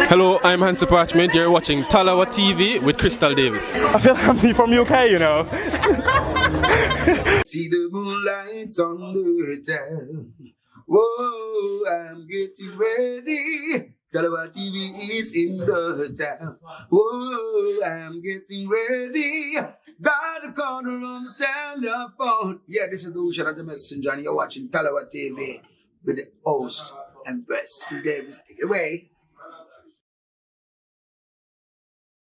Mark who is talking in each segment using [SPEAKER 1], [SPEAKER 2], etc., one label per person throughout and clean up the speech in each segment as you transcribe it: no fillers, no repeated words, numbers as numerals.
[SPEAKER 1] Hello, I'm Hansi Parchment. You're watching Tallawah TV with Crystal Davis.
[SPEAKER 2] I feel like I'm from UK, you know.
[SPEAKER 3] See the moonlights on the town. Whoa, I'm getting ready. Tallawah TV is in the town. Whoa, I'm getting ready. Got a corner on the telephone. Yeah, this is the Ocean of the Messenger, and you're watching Tallawah TV with the host and best Davis. Take it away.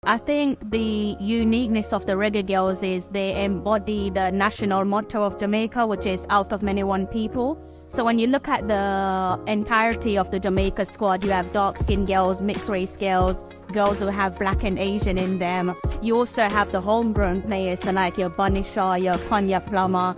[SPEAKER 4] I think the uniqueness of the Reggae Girlz is they embody the national motto of Jamaica, which is out of many one people. So when you look at the entirety of the Jamaica squad, you have dark-skinned girls, mixed-race girls, girls who have black and Asian in them. You also have the homegrown players, so like your Bunny Shaw, your Konya Plummer,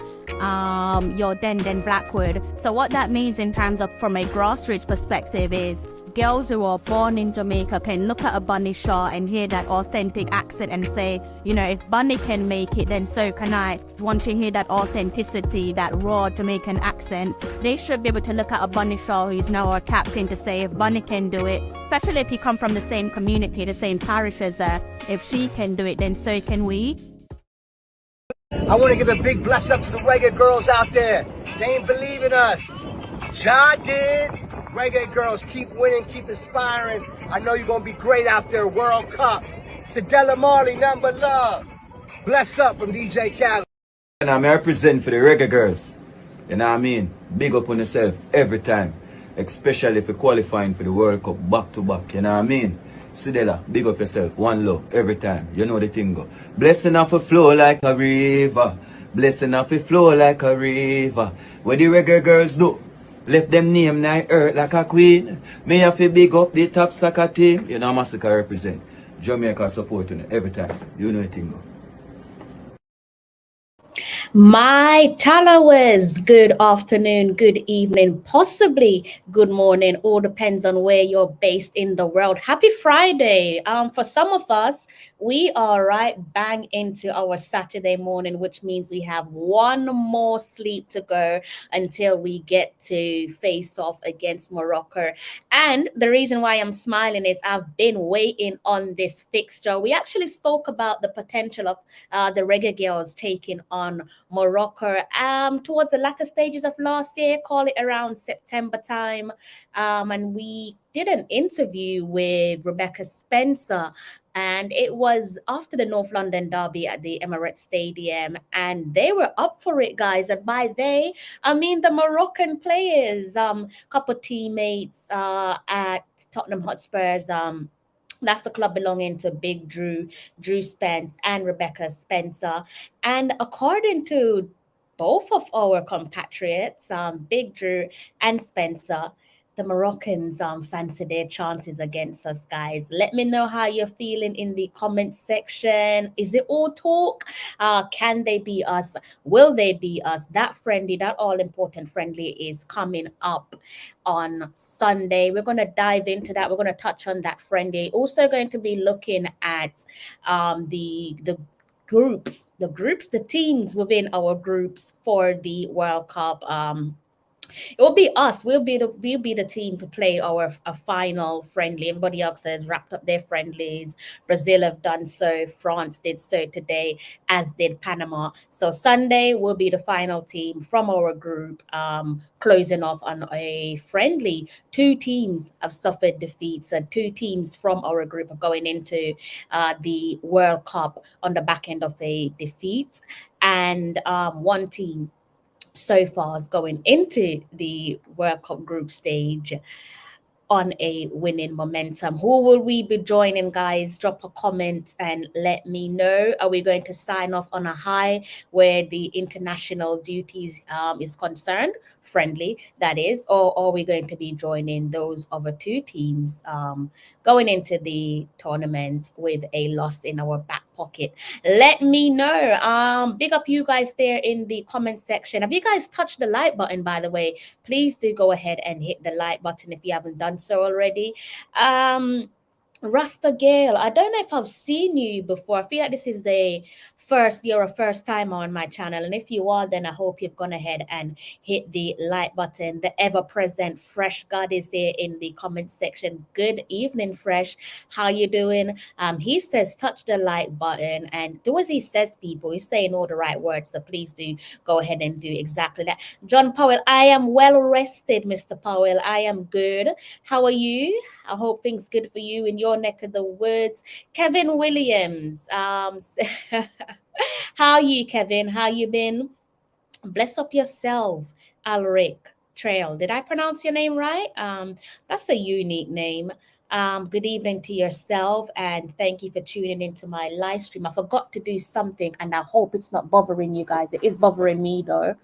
[SPEAKER 4] your Den Blackwood. So what that means in terms of from a grassroots perspective is girls who are born in Jamaica can look at a Bunny Shaw and hear that authentic accent and say, you know, if Bunny can make it, then so can I. Once you hear that authenticity, that raw Jamaican accent, they should be able to look at a Bunny Shaw who's now our captain to say, if Bunny can do it, especially if you come from the same community, the same parish as her, if she can do it, then so can we.
[SPEAKER 5] I want to give a big bless up to the Reggae Girlz out there. They ain't believing us. John did. Reggae Girlz, keep winning, keep inspiring. I know you're going to be great out there, World Cup. Sadella Marley, nothing but love. Bless up from DJ Khaled.
[SPEAKER 6] And I'm representing for the Reggae Girlz. You know what I mean? Big up on yourself every time. Especially if you're qualifying for the World Cup back to back. You know what I mean? Sadella, big up yourself. One love every time. You know the thing go. Blessing off a flow like a river. Blessing off a flow like a river. What the Reggae Girlz do? Left them name night earth like a queen. Me have to big up the top soccer team. You know Massacre represent. Jamaica supporting it every time. You know the thing.
[SPEAKER 7] My Tallawahs, good afternoon, good evening, possibly good morning. All depends on where you're based in the world. Happy Friday. For some of us, we are right bang into our Saturday morning, which means we have one more sleep to go until we get to face off against Morocco. And the reason why I'm smiling is I've been waiting on this fixture. We actually spoke about the potential of the Reggae Girlz taking on Morocco towards the latter stages of last year, call it around September time. And we did an interview with Rebecca Spencer, and it was after the North London derby at the Emirates Stadium, and they were up for it, guys. And by they, I mean the Moroccan players, couple teammates at Tottenham Hotspurs. That's the club belonging to Big Drew Spence and Rebecca Spencer. And according to both of our compatriots, Big Drew and Spencer, the Moroccans fancy their chances against us, guys. Let me know how you're feeling in the comment section. Is it all talk? Can they beat us? Will they beat us? That friendly, that all-important friendly is coming up on Sunday. We're going to dive into that. We're going to touch on that friendly. Also going to be looking at the teams within our groups for the World Cup. It will be us. We'll be the team to play a final friendly. Everybody else has wrapped up their friendlies. Brazil have done so. France did so today, as did Panama. So Sunday will be the final team from our group, closing off on a friendly. Two teams have suffered defeats, and two teams from our group are going into the World Cup on the back end of a defeat, and one team so far is going into the World Cup group stage on a winning momentum. Who will we be joining, guys? Drop a comment and let me know. Are we going to sign off on a high where the international duties is concerned, friendly that is, or are we going to be joining those other two teams going into the tournament with a loss in our back pocket? Let me know. Big up you guys there in the comment section. Have you guys touched the like button, by the way? Please do go ahead and hit the like button if you haven't done so already. Rasta Gale, I don't know if I've seen you before. I feel like this is the you're a first timer on my channel, and if you are, then I hope you've gone ahead and hit the like button. The ever-present Fresh God is here in the comment section. Good evening, Fresh. How you doing? He says touch the like button and do as he says, people. He's saying all the right words, so please do go ahead and do exactly that. John Powell, I am well rested, Mr. Powell. I am good. How are you? I hope things good for you in your neck of the woods. Kevin Williams, how you, Kevin? How you been? Bless up yourself, Alric Trail. Did I pronounce your name right? That's a unique name. Good evening to yourself, and thank you for tuning into my live stream. I forgot to do something, and I hope it's not bothering you guys. It is bothering me though.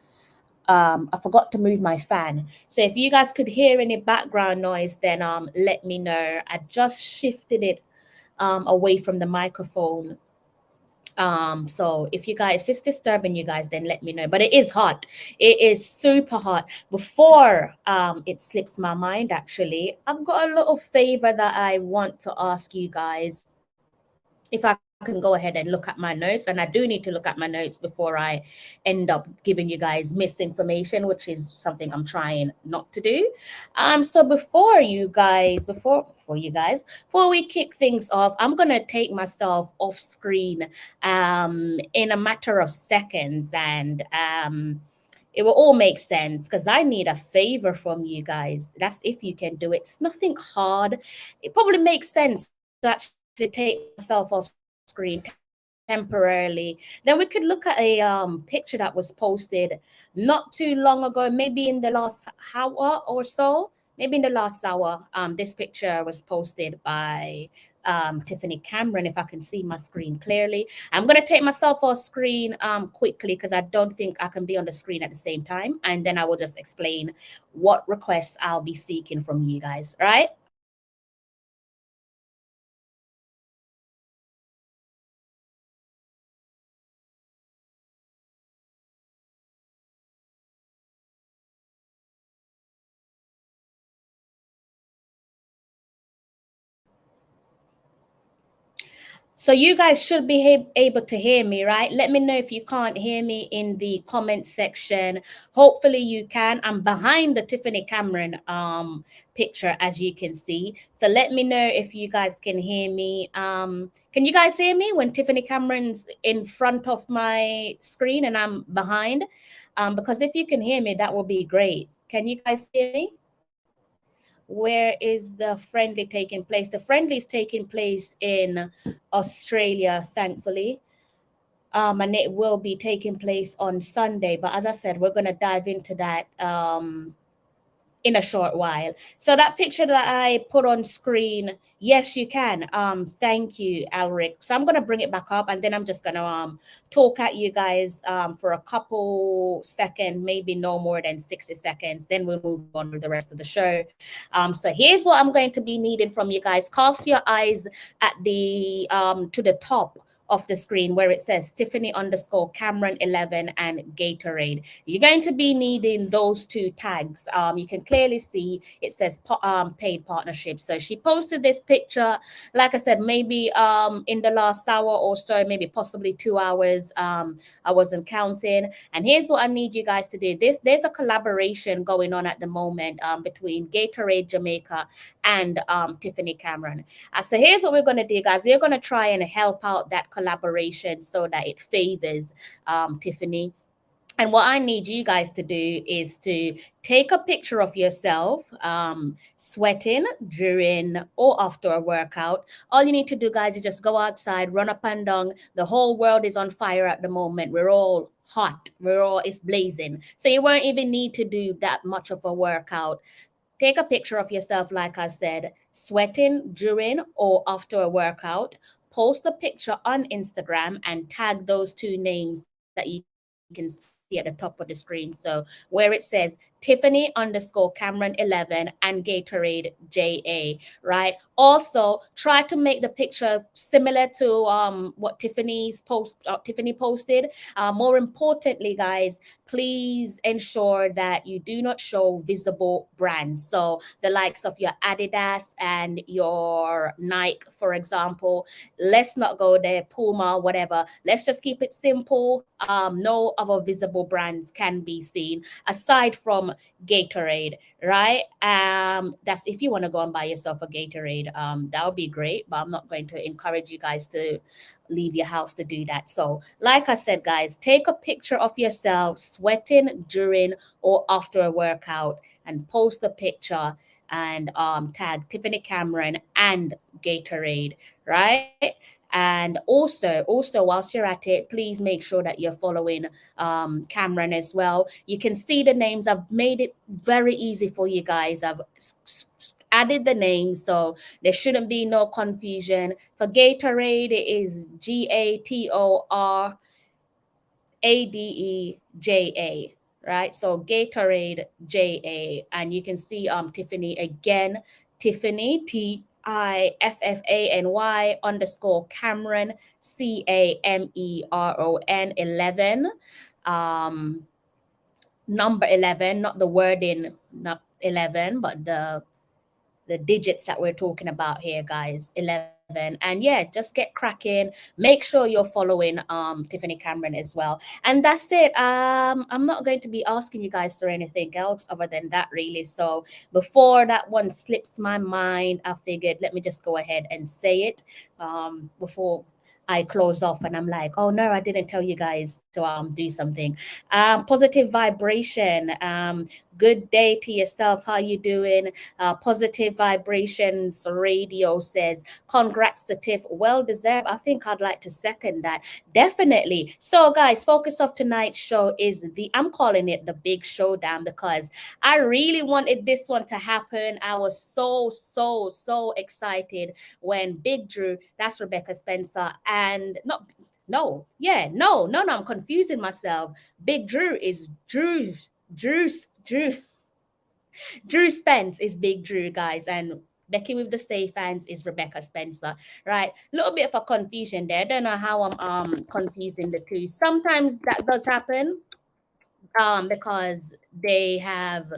[SPEAKER 7] I forgot to move my fan. So if you guys could hear any background noise, then let me know. I just shifted it away from the microphone. So if it's disturbing you guys, then let me know. But it is hot. It is super hot. Before it slips my mind, actually, I've got a little favor that I want to ask you guys. If I can go ahead and look at my notes, and I do need to look at my notes before I end up giving you guys misinformation, which is something I'm trying not to do. So before we kick things off, I'm gonna take myself off screen in a matter of seconds, and it will all make sense because I need a favor from you guys. That's if you can do it. It's nothing hard. It probably makes sense to actually take myself off screen temporarily. Then we could look at a picture that was posted not too long ago, maybe in the last hour or so. Maybe in the last hour, this picture was posted by Tiffany Cameron, if I can see my screen clearly. I'm going to take myself off screen quickly because I don't think I can be on the screen at the same time. And then I will just explain what requests I'll be seeking from you guys, right? So you guys should be able to hear me, right? Let me know if you can't hear me in the comment section. Hopefully you can. I'm behind the Tiffany Cameron picture, as you can see. So let me know if you guys can hear me. Can you guys hear me when Tiffany Cameron's in front of my screen and I'm behind? Because if you can hear me, that will be great. Can you guys hear me? Where is the friendly taking place? The friendly is taking place in Australia, thankfully. And it will be taking place on Sunday. But as I said, we're going to dive into that in a short while. So that picture that I put on screen, yes, you can. Thank you, Alric. So I'm going to bring it back up, and then I'm just going to talk at you guys for a couple seconds, maybe no more than 60 seconds. Then we'll move on with the rest of the show. So here's what I'm going to be needing from you guys. Cast your eyes at the to the top of the screen where it says Tiffany_Cameron 11 and Gatorade. You're going to be needing those two tags. You can clearly see it says paid partnership. So she posted this picture, like I said, maybe in the last hour or so, maybe possibly 2 hours. I wasn't counting. And here's what I need you guys to do. There's a collaboration going on at the moment between Gatorade Jamaica and Tiffany Cameron. So here's what we're going to do, guys. We're going to try and help out that collaboration so that it favors Tiffany. And what I need you guys to do is to take a picture of yourself sweating during or after a workout. All you need to do, guys, is just go outside, run up and down. The whole world is on fire at the moment. We're all hot. It's blazing. So you won't even need to do that much of a workout. Take a picture of yourself, like I said, sweating during or after a workout. Post a picture on Instagram and tag those two names that you can see at the top of the screen. So where it says Tiffany underscore Cameron 11 and Gatorade JA, right? Also, try to make the picture similar to what Tiffany posted. More importantly, guys, please ensure that you do not show visible brands. So the likes of your Adidas and your Nike, for example, let's not go there, Puma, whatever. Let's just keep it simple. No other visible brands can be seen aside from Gatorade, right? That's if you want to go and buy yourself a Gatorade. That would be great, but I'm not going to encourage you guys to leave your house to do that. So, like I said, guys, take a picture of yourself sweating during or after a workout and post a picture and tag Tiffany Cameron and Gatorade, right? And also, whilst you're at it, please make sure that you're following Cameron as well. You can see the names. I've made it very easy for you guys. I've added the names, so there shouldn't be no confusion. For Gatorade, it is GATORADEJA, right? So Gatorade JA, and you can see Tiffany again, Tiffany TIFFANY underscore Cameron CAMERON 11, number 11, not the wording, not 11, but the digits that we're talking about here, guys, 11. And yeah, just get cracking. Make sure you're following Tiffany Cameron as well. And that's it. I'm not going to be asking you guys for anything else other than that, really. So before that one slips my mind, I figured let me just go ahead and say it before I close off and I'm like, oh no, I didn't tell you guys to do something. Positive vibration. Good day to yourself. How you doing? Positive Vibrations Radio says, congrats to Tiff. Well deserved. I think I'd like to second that. Definitely. So guys, focus of tonight's show is I'm calling it the big showdown because I really wanted this one to happen. I was so excited when Big Drew, that's Rebecca Spencer, and I'm confusing myself. Big Drew is Drew Spence is Big Drew, guys, and Becky with the safe hands is Rebecca Spencer, right? A little bit of a confusion there. I don't know how I'm confusing the two. Sometimes that does happen because they have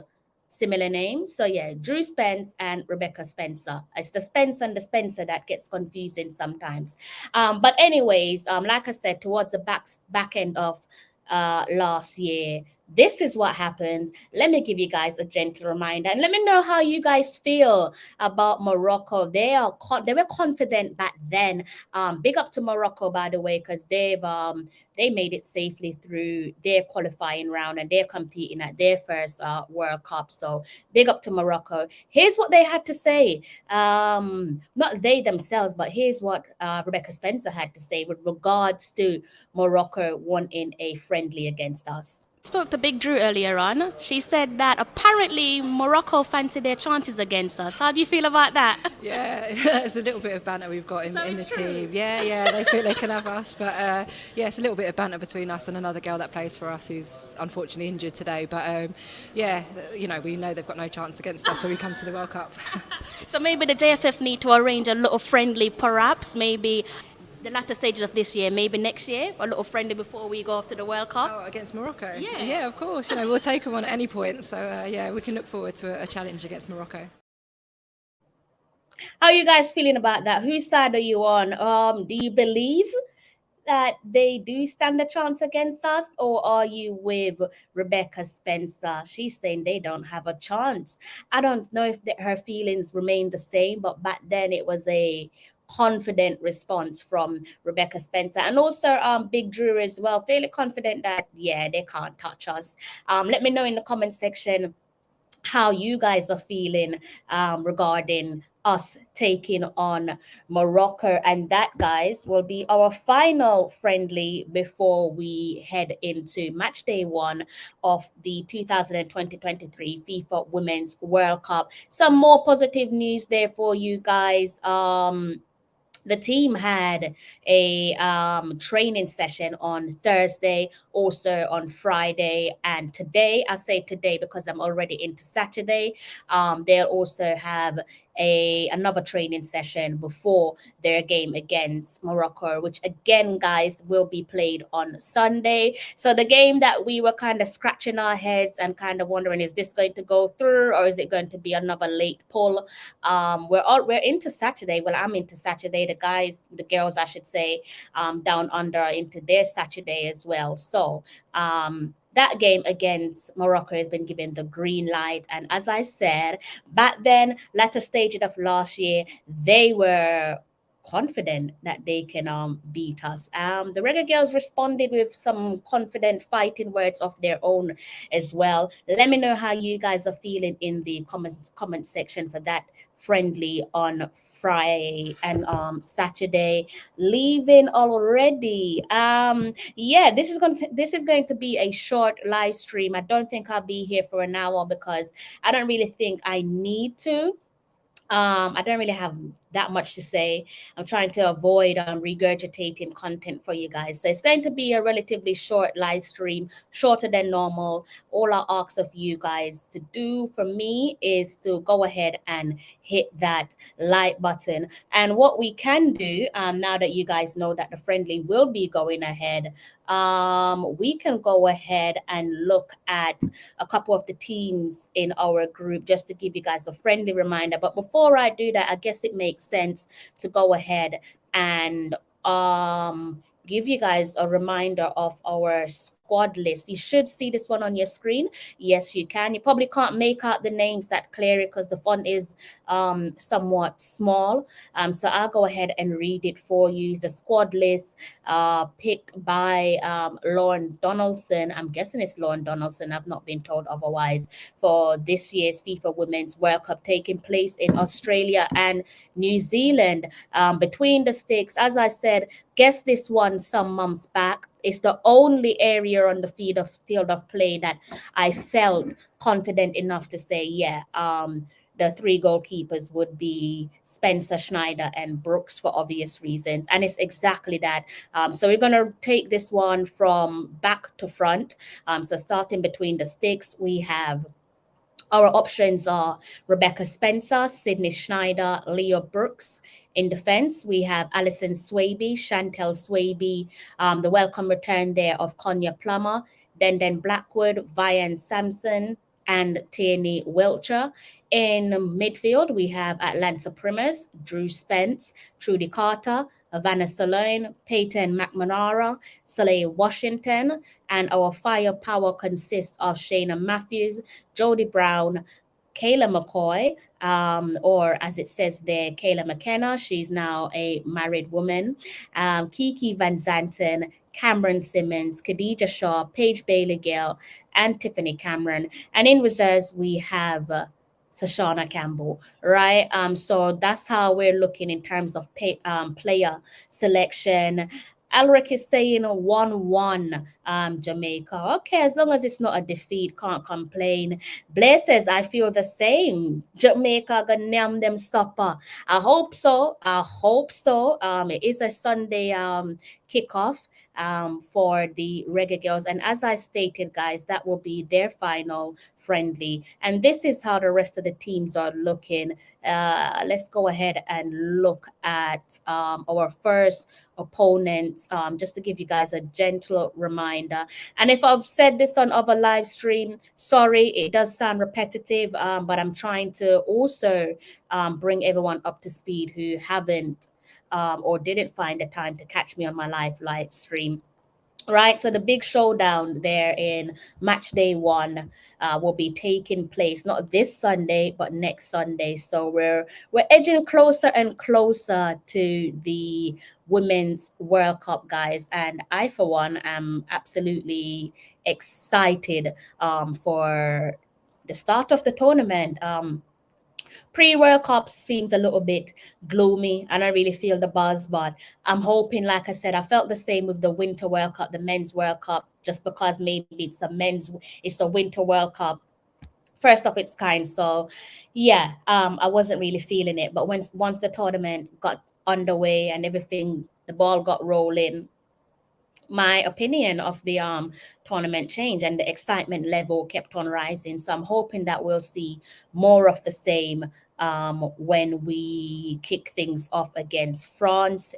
[SPEAKER 7] similar names. So yeah, Drew Spence and Rebecca Spencer. It's the Spence and the Spencer that gets confusing sometimes. But anyways, like I said, towards the back end of last year, this is what happened. Let me give you guys a gentle reminder and let me know how you guys feel about Morocco. They were confident back then. Big up to Morocco, by the way, because they made it safely through their qualifying round and they're competing at their first World Cup. So big up to Morocco. Here's what they had to say. Not they themselves, but here's what Rebecca Spencer had to say with regards to Morocco wanting a friendly against us.
[SPEAKER 4] Spoke to Big Drew earlier on. She said that apparently Morocco fancy their chances against us. How do you feel about that?
[SPEAKER 8] Yeah, it's a little bit of banter we've got in the team. Yeah, they think they can have us. But yeah, it's a little bit of banter between us and another girl that plays for us who's unfortunately injured today. But yeah, we know they've got no chance against us when we come to the World Cup.
[SPEAKER 4] So maybe the JFF need to arrange a little friendly, perhaps, maybe the latter stages of this year, maybe next year, a little friendly before we go off to the World Cup.
[SPEAKER 8] Oh, against Morocco?
[SPEAKER 4] Yeah,
[SPEAKER 8] of course. We'll take them on at any point. So yeah, we can look forward to a challenge against Morocco.
[SPEAKER 7] How are you guys feeling about that? Whose side are you on? Do you believe that they do stand a chance against us, or are you with Rebecca Spencer? She's saying they don't have a chance. I don't know if her feelings remain the same, but back then it was a confident response from Rebecca Spencer, and also Big Drew as well, fairly confident that yeah, they can't touch us. Let me know in the comment section how you guys are feeling regarding us taking on Morocco. And that, guys, will be our final friendly before we head into match day 1 of the 2020-23 FIFA Women's World Cup. Some more positive news there for you guys. the team had a training session on Thursday, also on Friday, and today. I say today because I'm already into Saturday. They'll also have a another training session before their game against Morocco, which again, guys, will be played on Sunday. So the game that we were kind of scratching our heads and kind of wondering, is this going to go through or is it going to be another late pull? We're into Saturday. Well, I'm into Saturday. The guys, the girls, I should say, down under are into their Saturday as well. So that game against Morocco has been given the green light. And as I said, back then, latter stages of last year, they were confident that they can beat us. The Reggae Girls responded with some confident fighting words of their own as well. Let me know how you guys are feeling in the comment section for that friendly on Friday and Saturday. Leaving already. Yeah, this is going to be a short live stream. I don't think I'll be here for an hour because I don't really think I need to. I don't really have that much to say. I'm trying to avoid regurgitating content for you guys. So it's going to be a relatively short live stream, shorter than normal. All I ask of you guys to do for me is to go ahead and hit that like button. And what we can do, now that you guys know that the friendly will be going ahead, we can go ahead and look at a couple of the teams in our group just to give you guys a friendly reminder. But before I do that, I guess it makes sense to go ahead and give you guys a reminder of our squad list. You should see this one on your screen. Yes, you can. You probably can't make out the names that clearly because the font is somewhat small. So I'll go ahead and read it for you. The squad list picked by Lauren Donaldson. I'm guessing it's Lauren Donaldson. I've not been told otherwise. For this year's FIFA Women's World Cup taking place in Australia and New Zealand. Between the sticks, as I said, guess this one some months back. It's the only area on the field of play that I felt confident enough to say, yeah, the three goalkeepers would be Spencer, Schneider, and Brooks for obvious reasons. And it's exactly that. So we're going to take this one from back to front. So starting between the sticks, we have our options are Rebecca Spencer, Sydney Schneider, Leo Brooks. In defense, we have Alison Swaby, Chantel Swaby, the welcome return there of Konya Plummer, Denden Blackwood, Vian Sampson, and Tierney Wilcher. In midfield, we have Atlanta Primus, Drew Spence, Trudy Carter, Vanessa Lane, Peyton McManara, Soleil Washington, and our firepower consists of Shayna Matthews, Jodie Brown, Kayla McCoy, or as it says there, Kayla McKenna. She's now a married woman. Kiki Van Zanten, Cameron Simmons, Khadija Shaw, Paige Bailey Gale, and Tiffany Cameron. And in reserves, we have Sashana Campbell, right? So that's how we're looking in terms of player selection. Alric is saying 1-1 Jamaica. Okay, as long as it's not a defeat, can't complain. Blair says, I feel the same. Jamaica gonna name them supper. I hope so. I hope so. It is a Sunday kickoff for the Reggae Girls. And as I stated, guys, that will be their final friendly. And this is how the rest of the teams are looking. Let's go ahead and look at our first opponents, just to give you guys a gentle reminder. And if I've said this on other live stream, sorry, it does sound repetitive, but I'm trying to also bring everyone up to speed who haven't or didn't find the time to catch me on my live stream. Right, so the big showdown there in match day 1 will be taking place not this Sunday but next Sunday. So we're edging closer and closer to the Women's World Cup, guys, and I for one am absolutely excited for the start of the tournament. Pre-World Cup seems a little bit gloomy and I really feel the buzz, but I'm hoping, like I said, I felt the same with the Winter World Cup, the Men's World Cup, just because maybe it's a Winter World Cup first of its kind. So yeah, I wasn't really feeling it. But once the tournament got underway and everything, the ball got rolling, my opinion of the tournament changed and the excitement level kept on rising. So I'm hoping that we'll see more of the same when we kick things off against France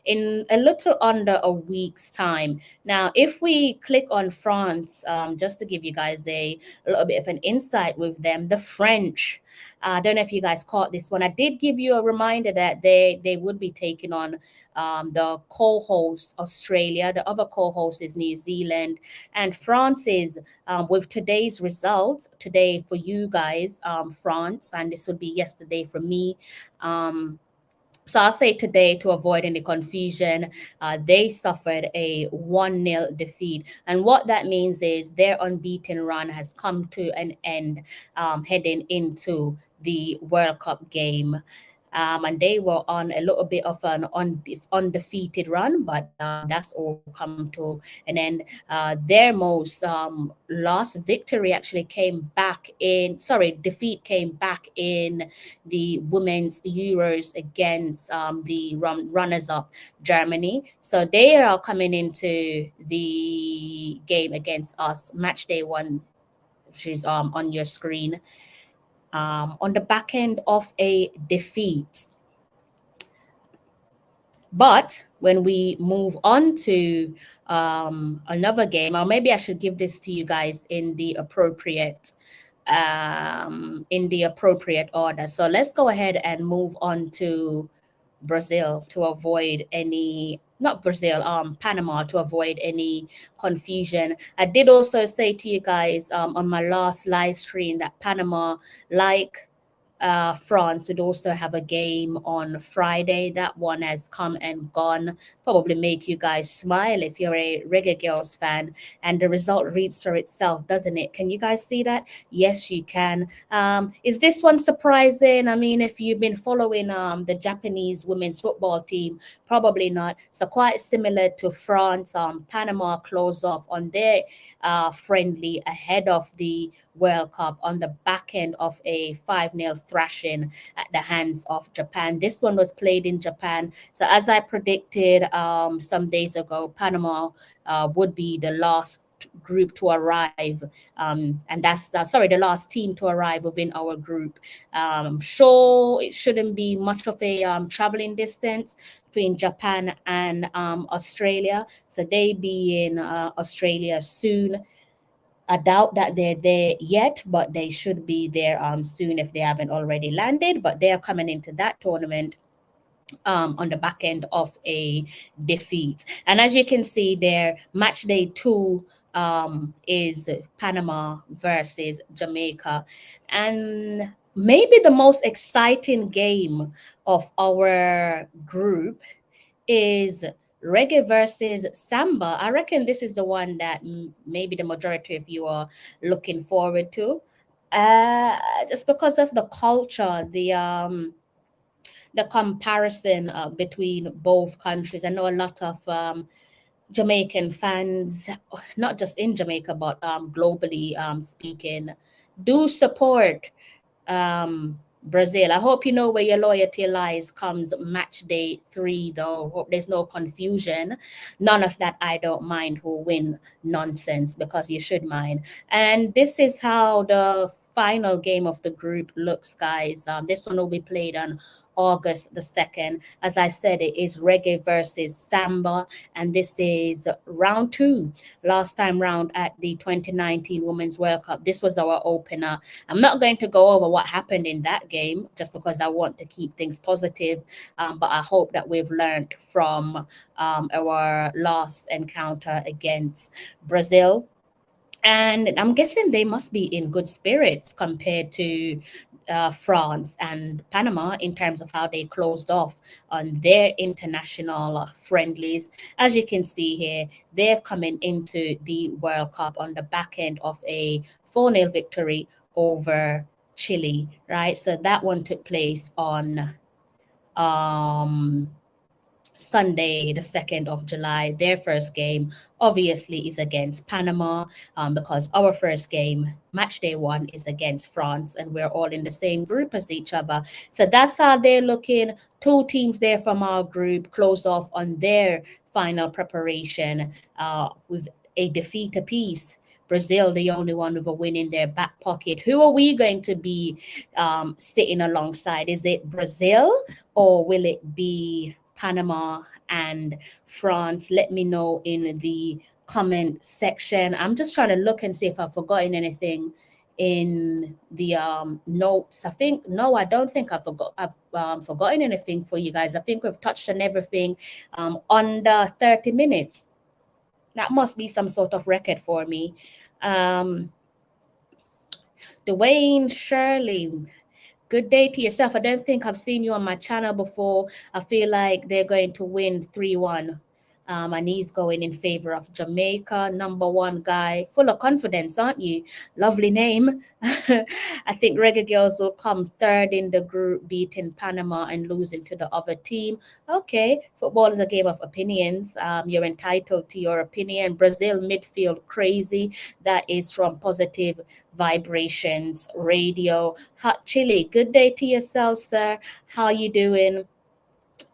[SPEAKER 7] in a little under a week's time. Now, if we click on France, just to give you guys a little bit of an insight with them, the French. I don't know if you guys caught this one. I did give you a reminder that they would be taking on the co-host Australia. The other co-host is New Zealand, and France is with today's results today for you guys, France, and this would be yesterday for me. So I'll say today to avoid any confusion, they suffered a 1-0 defeat. And what that means is their unbeaten run has come to an end heading into the World Cup game. And they were on a little bit of an undefeated run, but that's all come to an end. Their most last victory actually defeat came back in the women's Euros against the runners-up Germany. So they are coming into the game against us, match day one, which is on your screen, on the back end of a defeat. But when we move on to another game, or maybe I should give this to you guys in the appropriate order. So let's go ahead and move on to Brazil to avoid any, not Brazil, Panama, to avoid any confusion. I did also say to you guys on my last live stream that Panama, like France, would also have a game on Friday. That one has come and gone. Probably make you guys smile if you're a Reggae Girlz fan. And the result reads for itself, doesn't it? Can you guys see that? Yes, you can. Is this one surprising? I mean, if you've been following the Japanese women's football team, probably not. So quite similar to France. Panama closed off on their friendly ahead of the World Cup on the back end of a 5-0 thrashing at the hands of Japan. This one was played in Japan. So as I predicted some days ago, Panama would be the last group to arrive, and that's the last team to arrive within our group. Sure, it shouldn't be much of a traveling distance between Japan and Australia. So they be in Australia soon. I doubt that they're there yet, but they should be there soon if they haven't already landed. But they are coming into that tournament on the back end of a defeat. And as you can see there, match day 2 is Panama versus Jamaica. And maybe the most exciting game of our group is Reggae versus Samba. I reckon this is the one that maybe the majority of you are looking forward to. Just because of the culture, the comparison between both countries. I know a lot of Jamaican fans, not just in Jamaica, but globally speaking, do support Brazil. I hope you know where your loyalty lies comes match day 3, though. Hope there's no confusion. None of that I don't mind who win nonsense, because you should mind. And this is how the final game of the group looks, guys. This one will be played on August the 2nd. As I said, it is Reggae versus Samba, and this is round 2. Last time round at the 2019 Women's World Cup. This was our opener. I'm not going to go over what happened in that game just because I want to keep things positive, but I hope that we've learned from our last encounter against Brazil. And I'm guessing they must be in good spirits compared to France and Panama in terms of how they closed off on their international friendlies. As you can see here, they're coming into the World Cup on the back end of a 4-0 victory over Chile, right? So that one took place on Sunday, the 2nd of July. Their first game obviously is against Panama, because our first game, match day 1, is against France, and we're all in the same group as each other. So that's how they're looking. 2 teams there from our group close off on their final preparation with a defeat apiece. Brazil, the only one with a win in their back pocket. Who are we going to be sitting alongside? Is it Brazil, or will it be Panama and France? Let me know in the comment section. I'm just trying to look and see if I've forgotten anything in the notes. I don't think I've forgotten anything for you guys. I think we've touched on everything under 30 minutes. That must be some sort of record for me. Dwayne Shirley, good day to yourself. I don't think I've seen you on my channel before. I feel like they're going to win 3-1. And he's going in favor of Jamaica. Number 1 guy. Full of confidence, aren't you? Lovely name. I think Reggae Girlz will come 3rd in the group, beating Panama and losing to the other team. Okay, football is a game of opinions. You're entitled to your opinion. Brazil midfield crazy. That is from Positive Vibrations Radio. Hot Chili, good day to yourself, sir. How you doing?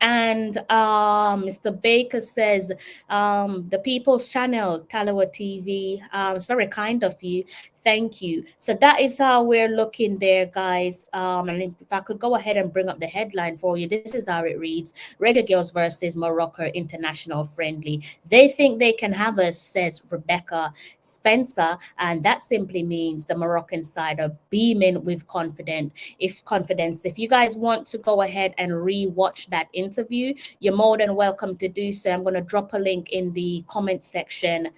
[SPEAKER 7] And Mr. Baker says, the People's Channel, Tallawah TV, it's very kind of you. Thank you. So that is how we're looking there, guys. And if I could go ahead and bring up the headline for you, this is how it reads: Reggae Girlz versus Morocco international friendly. They think they can have us, says Rebecca Spencer. And that simply means the Moroccan side are beaming with confidence. If you guys want to go ahead and re-watch that interview, you're more than welcome to do so. I'm going to drop a link in the comment section.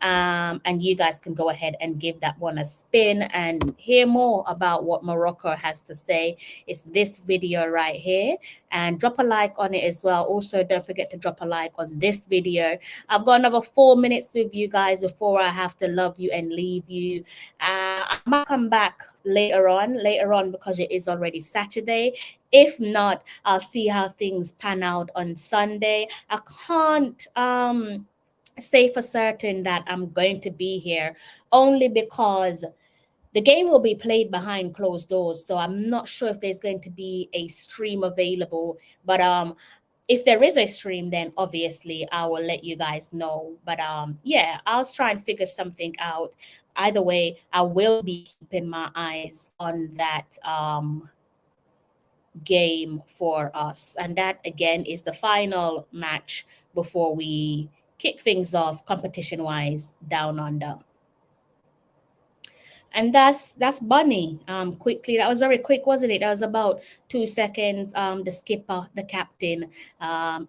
[SPEAKER 7] And you guys can go ahead and give that one a spin and hear more about what Morocco has to say. It's this video right here, and drop a like on it as well. Also, don't forget to drop a like on this video. I've got another 4 minutes with you guys before I have to love you and leave you. I might come back later on because it is already Saturday. If not, I'll see how things pan out on Sunday. I can't say for certain that I'm going to be here, only because the game will be played behind closed doors. So I'm not sure if there's going to be a stream available. But if there is a stream, then obviously I will let you guys know. But yeah, I'll try and figure something out. Either way, I will be keeping my eyes on that game for us. And that again is the final match before we kick things off competition-wise down under. And that's Bunny. Quickly, that was very quick, wasn't it? That was about 2 seconds. The skipper, the captain,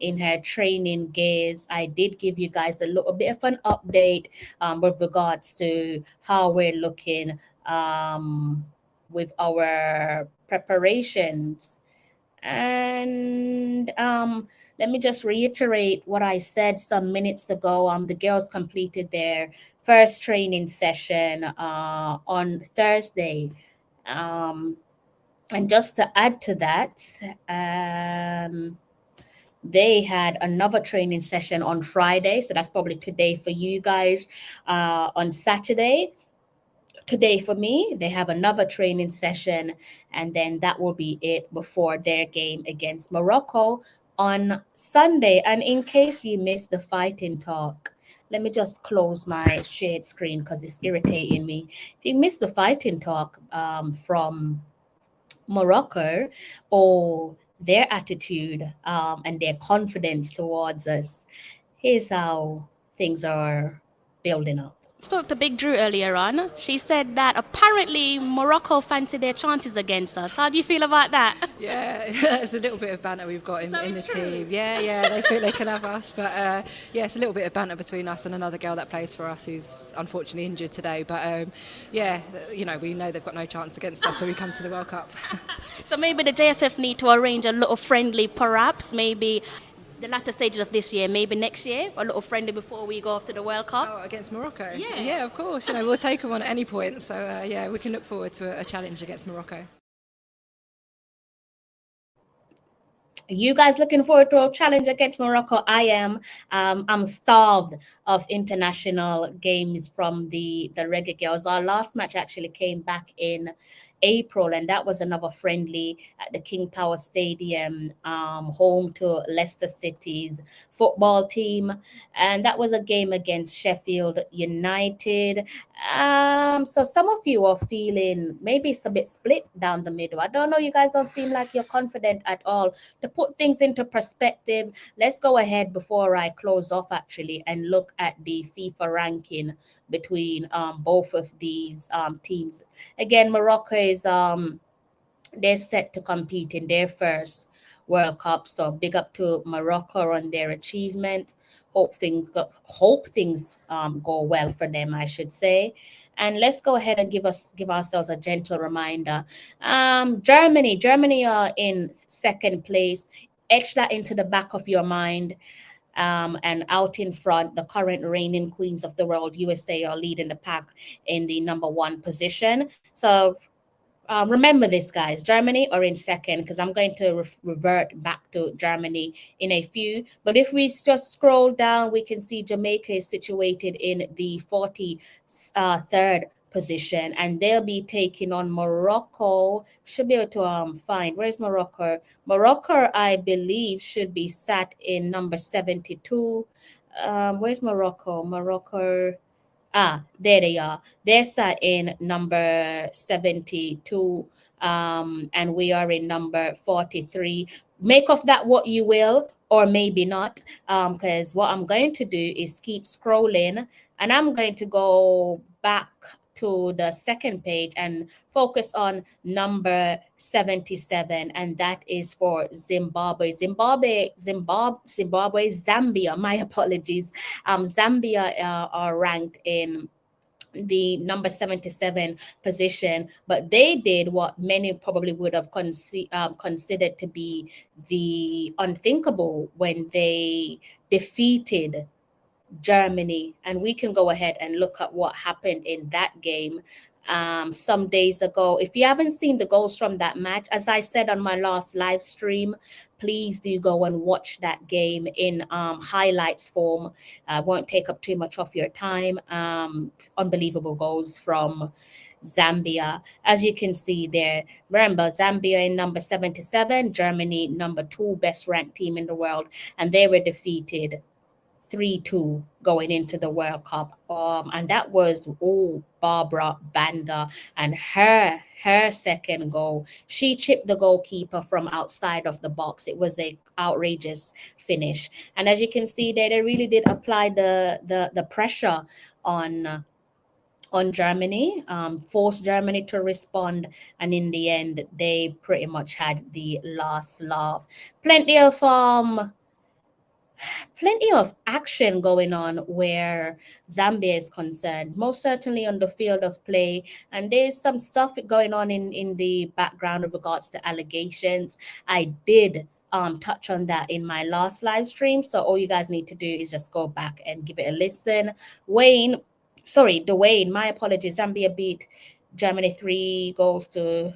[SPEAKER 7] in her training gears. I did give you guys a little bit of an update with regards to how we're looking with our preparations. And let me just reiterate what I said some minutes ago. The girls completed their first training session on Thursday. And just to add to that, they had another training session on Friday. So that's probably today for you guys. On Saturday, today for me, they have another training session, and then that will be it before their game against Morocco on Sunday. And in case you missed the fighting talk, let me just close my shared screen because it's irritating me. If you missed the fighting talk from Morocco, or their attitude and their confidence towards us, here's how things are building up.
[SPEAKER 4] Spoke to Big Drew earlier on. She said that apparently Morocco fancy their chances against us. How do you feel about that?
[SPEAKER 8] Yeah, it's a little bit of banter we've got in the team. Yeah, they think they can have us. But yeah, it's a little bit of banter between us and another girl that plays for us who's unfortunately injured today. But yeah, you know, we know they've got no chance against us when we come to the World Cup.
[SPEAKER 4] So maybe the JFF need to arrange a little friendly, perhaps, maybe the latter stages of this year, maybe next year, a little friendly before we go off to the World Cup.
[SPEAKER 8] Oh, against Morocco?
[SPEAKER 4] Yeah,
[SPEAKER 8] of course. You know, we'll take them on at any point. So yeah, we can look forward to a challenge against Morocco.
[SPEAKER 7] You guys looking forward to a challenge against Morocco? I am. I'm starved of international games from the Reggae Girls. Our last match actually came back in April, and that was another friendly at the King Power Stadium, home to Leicester City's football team, and that was a game against Sheffield United. So some of you are feeling maybe it's a bit split down the middle. I don't know. You guys don't seem like you're confident at all. To put things into perspective, let's go ahead before I close off actually and look at the FIFA ranking between both of these teams. Again, Morocco is they're set to compete in their first World Cup. So big up to Morocco on their achievement. Hope things go well for them, I should say. And let's go ahead and give ourselves a gentle reminder. Germany are in second place. Etch that into the back of your mind. And out in front, the current reigning queens of the world, USA, are leading the pack in the number one position. So remember this, guys. Germany are in second because I'm going to revert back to Germany in a few. But if we just scroll down, we can see Jamaica is situated in the 43rd position, and they'll be taking on Morocco. Should be able to find where's Morocco. Morocco, I believe, should be sat in number 72. Where's Morocco? Morocco. Ah, there they are. They're sat in number 72, and we are in number 43. Make of that what you will, or maybe not, because what I'm going to do is keep scrolling, and I'm going to go back to the second page and focus on number 77, and that is for Zambia. My apologies. Zambia are ranked in the number 77 position, but they did what many probably would have considered to be the unthinkable when they defeated Germany. And we can go ahead and look at what happened in that game some days ago. If you haven't seen the goals from that match, as I said on my last live stream, please do go and watch that game in highlights form. Won't take up too much of your time. Unbelievable goals from Zambia. As you can see there, remember Zambia in number 77, Germany number 2 best ranked team in the world, and they were defeated 3-2 going into the World Cup. And that was Barbara Banda and her second goal. She chipped the goalkeeper from outside of the box. It was a outrageous finish. And as you can see there, they really did apply the pressure on Germany, forced Germany to respond, and in the end, they pretty much had the last laugh. Plenty of action going on where Zambia is concerned, most certainly on the field of play. And there's some stuff going on in the background with regards to allegations. I did touch on that in my last live stream. So all you guys need to do is just go back and give it a listen. Dwayne, my apologies. Zambia beat Germany 3-2,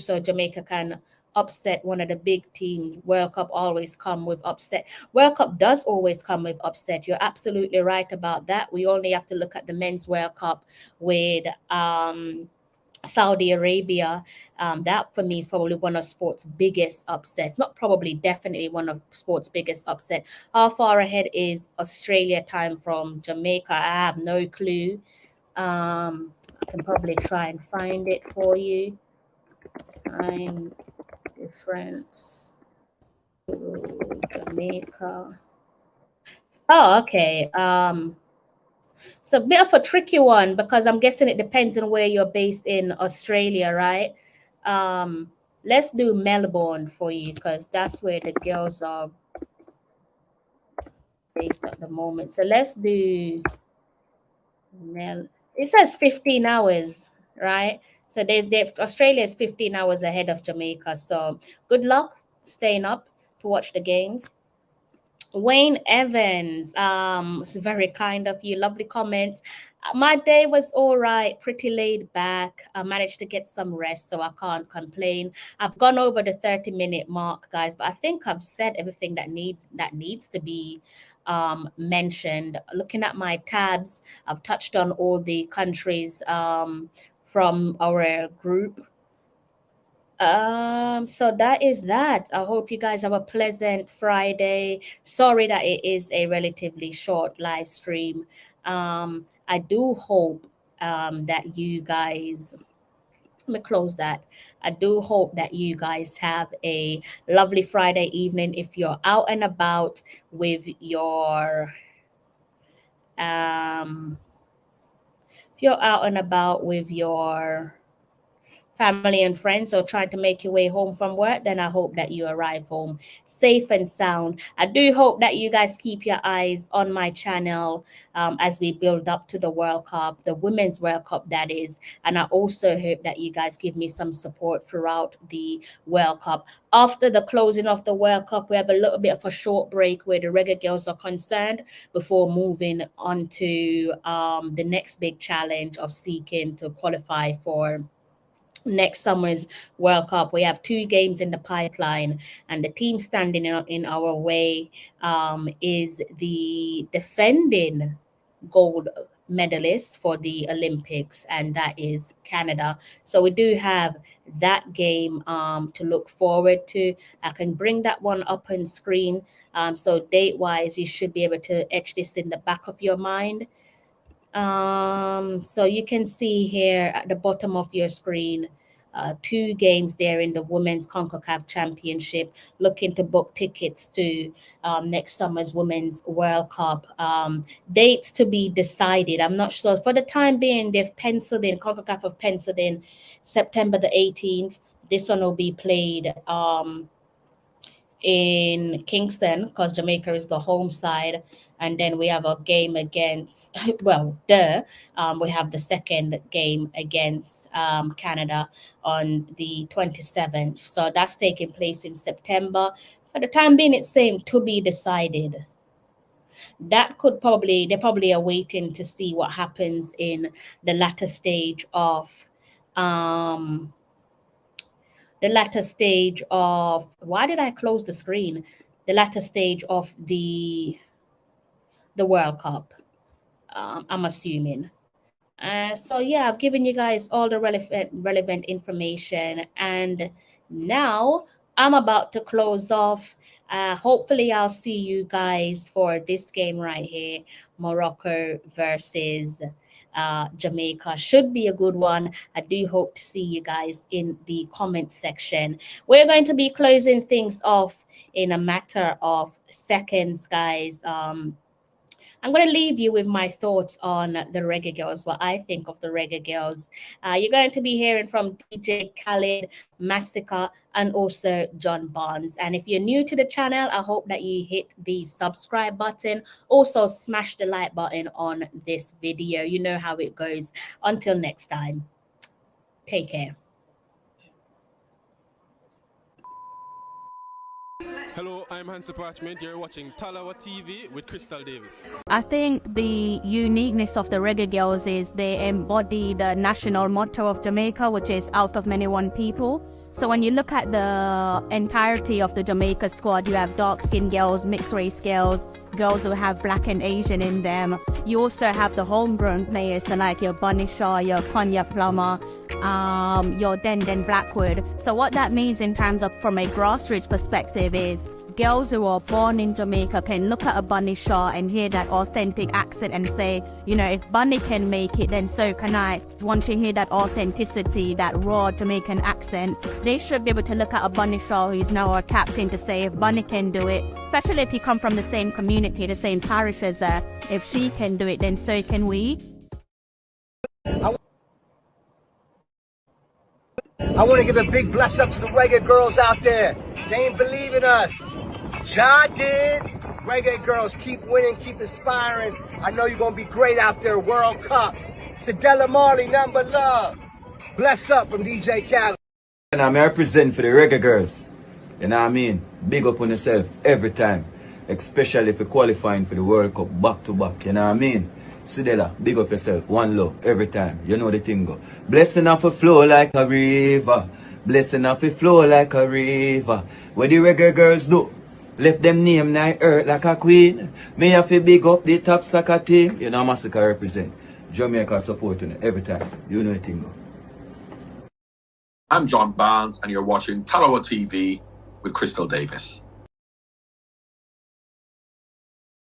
[SPEAKER 7] so Jamaica can upset one of the big teams. World Cup always come with upset. World Cup does always come with upset. You're absolutely right about that. We only have to look at the men's World Cup with Saudi Arabia. That for me is probably one of sports' biggest upsets. Not probably, definitely one of sports' biggest upset. How far ahead is Australia time from Jamaica? I have no clue. I can probably try and find it for you. Time difference to Jamaica. Oh, okay. It's a bit of a tricky one because I'm guessing it depends on where you're based in Australia, right? Let's do Melbourne for you because that's where the girls are based at the moment. So let's do it says 15 hours, right? So Australia is 15 hours ahead of Jamaica. So good luck staying up to watch the games. Wayne Evans, it's very kind of you. Lovely comments. My day was all right, pretty laid back. I managed to get some rest, so I can't complain. I've gone over the 30-minute mark, guys, but I think I've said everything that needs to be mentioned. Looking at my tabs, I've touched on all the countries from our group. So that is that. I hope you guys have a pleasant Friday. Sorry that it is a relatively short live stream. I do hope that you guys, let me close that. I do hope that you guys have a lovely Friday evening. If you're out and about with your if you're out and about with your family and friends, or trying to make your way home from work, then I hope that you arrive home safe and sound. I do hope that you guys keep your eyes on my channel as we build up to the World Cup, the Women's World Cup, that is. And I also hope that you guys give me some support throughout the World Cup. After the closing of the World Cup, we have a little bit of a short break where the Reggae Girls are concerned before moving on to the next big challenge of seeking to qualify for next summer's World Cup. We have 2 games in the pipeline, and the team standing in our way is the defending gold medalist for the Olympics, and that is Canada. So we do have that game to look forward to. I can bring that one up on screen. So date-wise, you should be able to etch this in the back of your mind. So you can see here at the bottom of your screen, 2 games there in the Women's CONCACAF Championship, looking to book tickets to next summer's Women's World Cup. Dates to be decided. I'm not sure. For the time being, they've penciled in, CONCACAF have penciled in September the 18th. This one will be played in Kingston because Jamaica is the home side. And then we have a game against, well, we have the second game against Canada on the 27th. So that's taking place in September. For the time being, it's saying to be decided. That could probably, they probably are waiting to see what happens in the latter stage of why did I close the screen? The latter stage of the World Cup, I'm assuming. So yeah, I've given you guys all the relevant information, and now I'm about to close off. Hopefully I'll see you guys for this game right here, Morocco versus Jamaica. Should be a good one. I do hope to see you guys in the comment section. We're going to be closing things off in a matter of seconds, guys. I'm going to leave you with my thoughts on the Reggae Girlz, what I think of the Reggae Girlz. You're going to be hearing from DJ Khaled, Massacre, and also John Barnes. And if you're new to the channel, I hope that you hit the subscribe button. Also, smash the like button on this video. You know how it goes. Until next time, take care.
[SPEAKER 1] Hello, I'm Hansi Parchment. You're watching Tallawah TV with Crystal Davis.
[SPEAKER 4] I think the uniqueness of the Reggae Girlz is they embody the national motto of Jamaica, which is out of many one people. So when you look at the entirety of the Jamaica squad, you have dark-skinned girls, mixed-race girls, girls who have black and Asian in them. You also have the homegrown players, so like your Bunny Shaw, your Konya Plummer, your Denden Blackwood. So what that means in terms of from a grassroots perspective is girls who are born in Jamaica can look at a Bunny Shaw and hear that authentic accent and say, you know, if Bunny can make it, then so can I. Once you hear that authenticity, that raw Jamaican accent, they should be able to look at a Bunny Shaw who's now our captain to say, if Bunny can do it, especially if you come from the same community, the same parish as her, if she can do it, then so can we.
[SPEAKER 5] I want to give a big bless up to the Reggae Girls out there. They ain't believing us. John did. Reggae Girls, keep winning, keep inspiring. I know you're going to be great out there, World Cup. Sadella Marley, nothing but love. Bless up from DJ Khaled.
[SPEAKER 6] And I'm representing for the Reggae Girls. You know what I mean? Big up on yourself every time. especially if you're qualifying for the World Cup back to back, you know what I mean? Sidela, big up yourself, one love, every time, you know the thing go. Blessing off a flow like a river, blessing off a flow like a river. What the Reggae Girlz do? Left them name night earth like a queen. Me have to big up the top soccer team. You know Massacre represent. Jamaica supporting every time, you know the thing go.
[SPEAKER 9] I'm John Barnes and you're watching Tallawah TV with Crystal Davis.